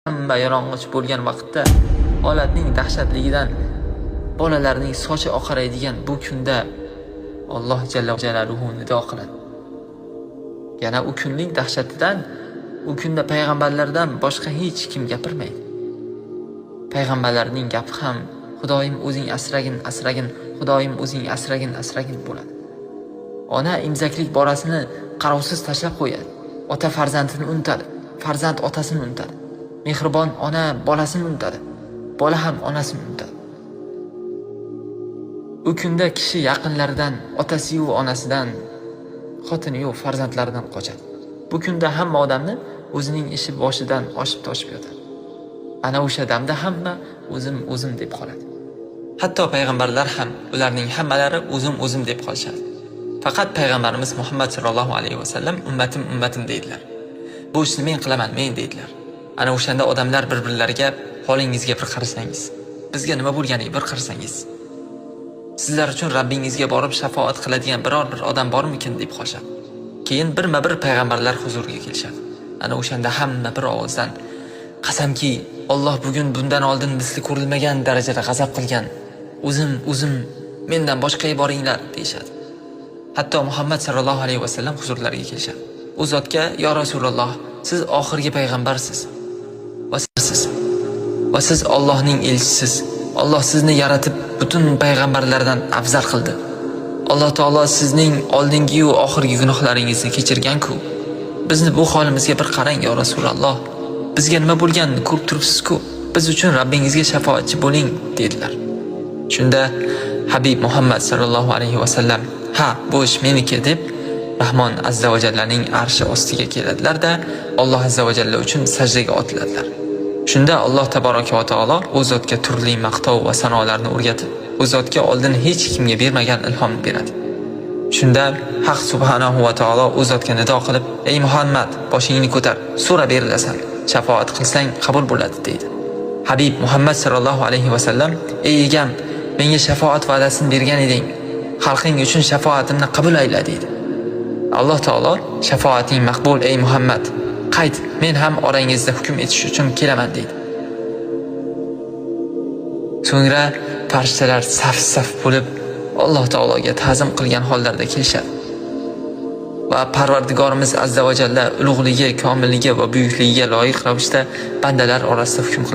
hamma yalang'och bo'lgan vaqtda holatning dahshatligidan bolalarning sochi oqaraydigan bu kunda Alloh jalla jalaluhu nido qiladi. Yana u kunning dahshatidan, u kunda payg'ambarlardan boshqa hech kim gapirmaydi. Payg'ambarlarning gapi ham Xudoyim o'zing asragin, asragin, Xudoyim o'zing asragin, asragin bo'ladi. Ona imzaklik borasini qarovsiz tashlab qo'yadi. Ota farzandini unutadi, farzand otasini unutadi. Mehribon ona bolasini unutadi, bola ham onasini unutadi. U kunda kishi yaqinlaridan, otasi-yu onasidan, xotini-yu farzandlaridan qochadi. Bu kunda hamma odamni o'zining ishi boshidan oshib-toshib yotadi. Ana o'sha damda hamma o'zim deb qoladi. Hatto payg'ambarlar ham ularning hammalari o'zim deb qolishadi. Faqat payg'ambarimiz Muhammad sallallohu alayhi vasallam ummatim deydilar. Bu ishni men qilaman, men deydilar. Ana o'shanda odamlar bir-birlariga holingizga bir qarasangiz, bizga nima bo'lganiga bir qarasangiz, sizlar uchun Rabbingizga borib shafoat qiladigan biror bir odam bormikin deb qolishadi. Keyin birma-bir payg'ambarlar huzuriga kelishadi. Ana o'shanda hamma bir ovozdan qasamki, Alloh bugun bundan oldin misli ko'rilmagan darajada g'azab qilgan. O'zim mendan boshqa boringlar deyshadi. Hatto Muhammad sallallohu alayhi vasallam huzurlariga kelishadi. U zotga: "Ya Rasululloh, siz oxirgi payg'ambarsiz va siz Allohning elchisiz. Alloh sizni yaratib butun payg'ambarlardan afzal qildi. Alloh taolo sizning oldingi va oxirgi gunohlaringizni kechirgan-ku. Bizni bu holimizga bir qarang, ya Rasululloh. Bizga nima bo'lganini ko'rib turibsiz-ku. Biz uchun Rabbingizga shafoatchi bo'ling" dedilar. Shunda Habib Muhammad sallallohu alayhi vasallam: "Ha, bu ish meniki" deb Rahmon azza va jallaning arshi ostiga keladilar-da, Alloh azza va jalla uchun sajdaga otiladilar. Shunda Alloh tabaraka va taolo u zotga turli maqtov va sanolarni o'rgatib, u zotga oldin hech kimga bermagan ilhomni beradi. Shunda Haq subhanahu va taolo u zotga nido qilib: "Ey Muhammad, boshingni ko'tar, so'ra berilasan, shafoat qilsang qabul bo'ladi" deydi. Habib Muhammad sallallohu alayhi vasallam: "Ey egam, menga shafoat va'dasini bergan eding. Xalqing uchun shafoatimni qabul ayla" deydi. Alloh taolo: "Shafoating maqbul ey Muhammad. Qayt, men ham orangizda hukm etish uchun kelaman" deydi. So'ngra farishtalar saf-saf bo'lib Alloh taologa ta'zim qilgan hollarda kelishadi. Va Parvardigorimiz azza va jalla ulug'ligi, komilligi va buyukligiga loyiq ravishda bandalar orasida hukm qiladi.